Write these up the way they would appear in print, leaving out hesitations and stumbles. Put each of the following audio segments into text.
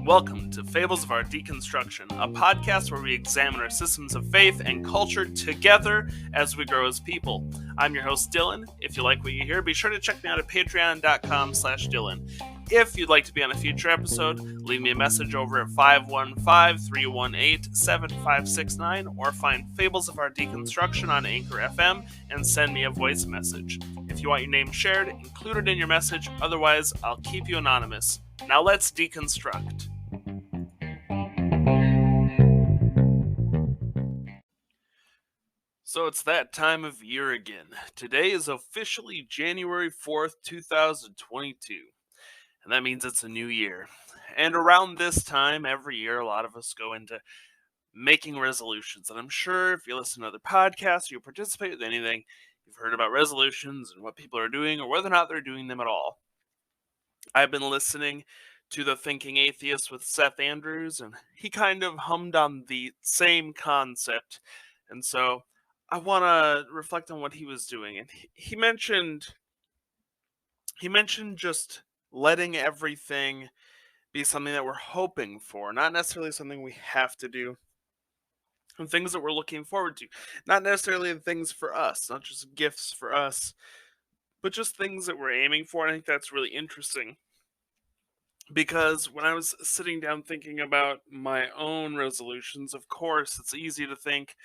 Welcome to Fables of Our Deconstruction, a podcast where we examine our systems of faith and culture together as we grow as people. I'm your host, Dylan. If you like what you hear, be sure to check me out at patreon.com/Dylan. If you'd like to be on a future episode, leave me a message over at 515-318-7569 or find Fables of Our Deconstruction on Anchor FM and send me a voice message. If you want your name shared, include it in your message, otherwise I'll keep you anonymous. Now let's deconstruct. So it's that time of year again. Today is officially January 4th, 2022. And that means it's a new year. And around this time, every year, a lot of us go into making resolutions. And I'm sure if you listen to other podcasts or you participate with anything, you've heard about resolutions and what people are doing or whether or not they're doing them at all. I've been listening to the Thinking Atheist with Seth Andrews, and he kind of hummed on the same concept. And so I want to reflect on what he was doing. And he mentioned just letting everything be something that we're hoping for, not necessarily something we have to do, and things that we're looking forward to. Not necessarily things for us, not just gifts for us, but just things that we're aiming for. And I think that's really interesting. Because when I was sitting down thinking about my own resolutions, of course, it's easy to think,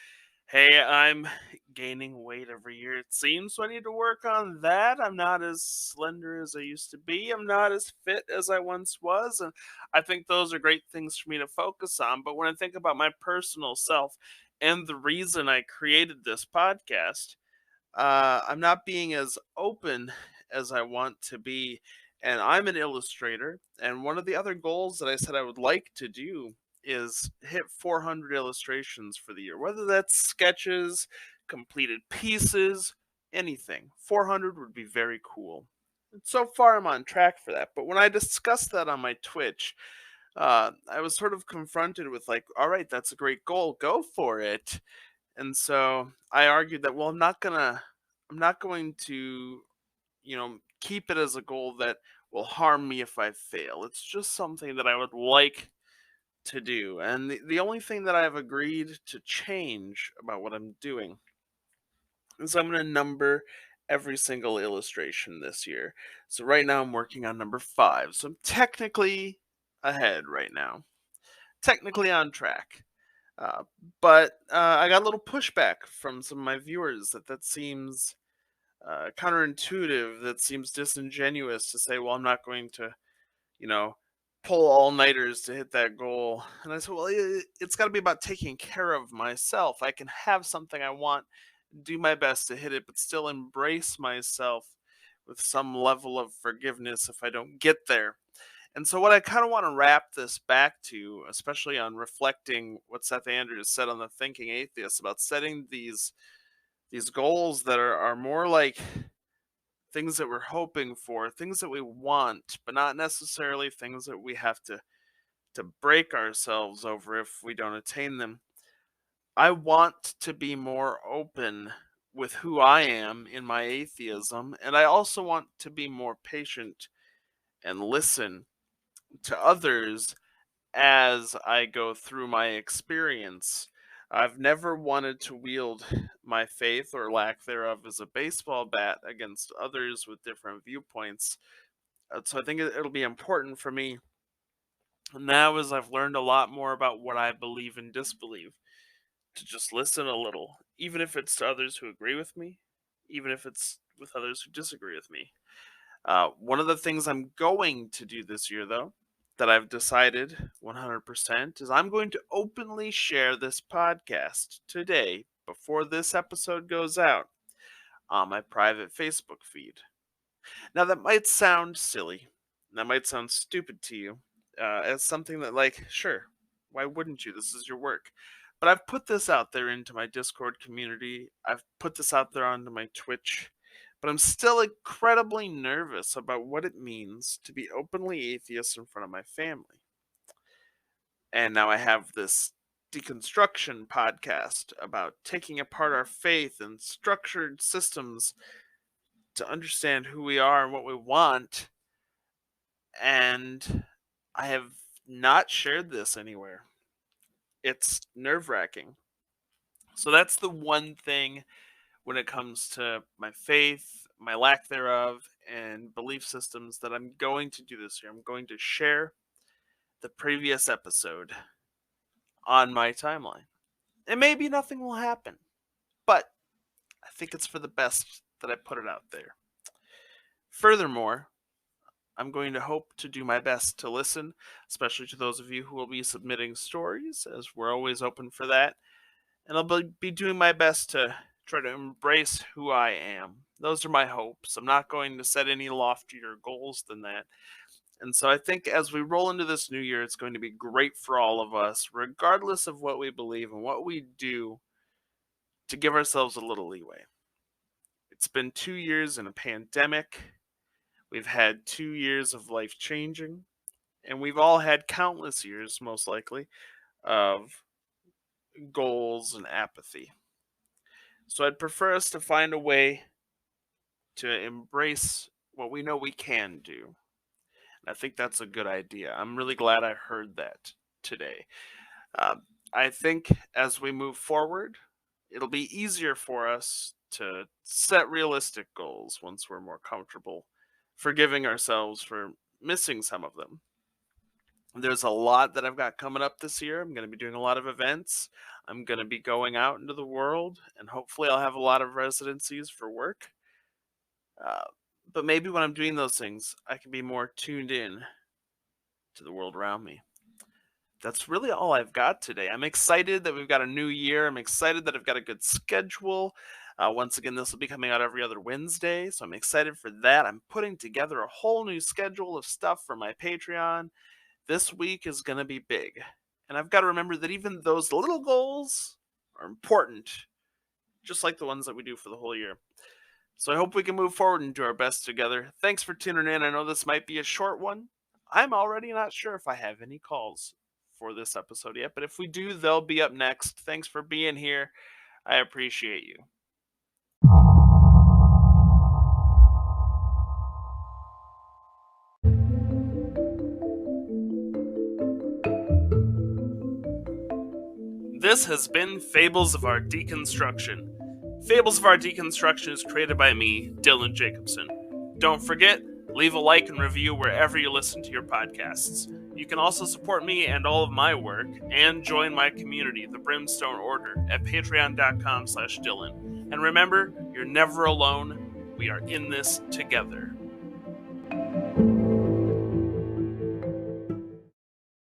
hey, I'm gaining weight every year, it seems, so I need to work on that. I'm not as slender as I used to be. I'm not as fit as I once was. And I think those are great things for me to focus on. But when I think about my personal self and the reason I created this podcast, I'm not being as open as I want to be. And I'm an illustrator. And one of the other goals that I said I would like to do is hit 400 illustrations for the year, whether that's sketches, completed pieces, anything. 400 would be very cool. And so far, I'm on track for that. But when I discussed that on my Twitch, I was sort of confronted with like, all right, that's a great goal. Go for it. And so I argued that, well, I'm not going to, keep it as a goal that will harm me if I fail. It's just something that I would like to do. And the only thing that I've agreed to change about what I'm doing is I'm going to number every single illustration this year. So right now I'm working on number 5. So I'm technically ahead right now. Technically on track. Uh, but I got a little pushback from some of my viewers that seems counterintuitive, that seems disingenuous to say, well, I'm not going to, you know, pull all-nighters to hit that goal. And I said, well, it's got to be about taking care of myself. I can have something I want, do my best to hit it, but still embrace myself with some level of forgiveness if I don't get there. And so what I kind of want to wrap this back to, especially on reflecting what Seth Andrews said on the Thinking Atheist about setting these goals that are more like things that we're hoping for, things that we want, but not necessarily things that we have to break ourselves over if we don't attain them. I want to be more open with who I am in my atheism, and I also want to be more patient and listen to others as I go through my experience. I've never wanted to wield my faith or lack thereof as a baseball bat against others with different viewpoints. So I think it'll be important for me now, as I've learned a lot more about what I believe and disbelieve, to just listen a little, even if it's to others who agree with me, even if it's with others who disagree with me. One of the things I'm going to do this year, though, that I've decided 100% is I'm going to openly share this podcast today before this episode goes out on my private Facebook feed. Now, that might sound silly. That might sound stupid to you as something that, like, sure, why wouldn't you? This is your work. But I've put this out there into my Discord community. I've put this out there onto my Twitch. But I'm still incredibly nervous about what it means to be openly atheist in front of my family. And now I have this deconstruction podcast about taking apart our faith and structured systems to understand who we are and what we want. And I have not shared this anywhere. It's nerve-wracking. So that's the one thing when it comes to my faith, my lack thereof, and belief systems that I'm going to do this year. I'm going to share the previous episode on my timeline. And maybe nothing will happen, but I think it's for the best that I put it out there. Furthermore, I'm going to hope to do my best to listen, especially to those of you who will be submitting stories, as we're always open for that. And I'll be doing my best to try to embrace who I am. Those are my hopes. I'm not going to set any loftier goals than that. And so I think as we roll into this new year, it's going to be great for all of us, regardless of what we believe and what we do, to give ourselves a little leeway. It's been 2 years in a pandemic. We've had 2 years of life changing, and we've all had countless years, most likely, of goals and apathy. So I'd prefer us to find a way to embrace what we know we can do. And I think that's a good idea. I'm really glad I heard that today. I think as we move forward, it'll be easier for us to set realistic goals once we're more comfortable forgiving ourselves for missing some of them. There's a lot that I've got coming up this year. I'm going to be doing a lot of events. I'm going to be going out into the world, and hopefully I'll have a lot of residencies for work. But maybe when I'm doing those things, I can be more tuned in to the world around me. That's really all I've got today. I'm excited that we've got a new year. I'm excited that I've got a good schedule. Once again, this will be coming out every other Wednesday, so I'm excited for that. I'm putting together a whole new schedule of stuff for my Patreon. This week is going to be big. And I've got to remember that even those little goals are important, just like the ones that we do for the whole year. So I hope we can move forward and do our best together. Thanks for tuning in. I know this might be a short one. I'm already not sure if I have any calls for this episode yet, but if we do, they'll be up next. Thanks for being here. I appreciate you. This has been Fables of Our Deconstruction. Fables of Our Deconstruction is created by me, Dylan Jacobson. Don't forget, leave a like and review wherever you listen to your podcasts. You can also support me and all of my work, and join my community, the Brimstone Order, at patreon.com/Dylan. And remember, you're never alone. We are in this together.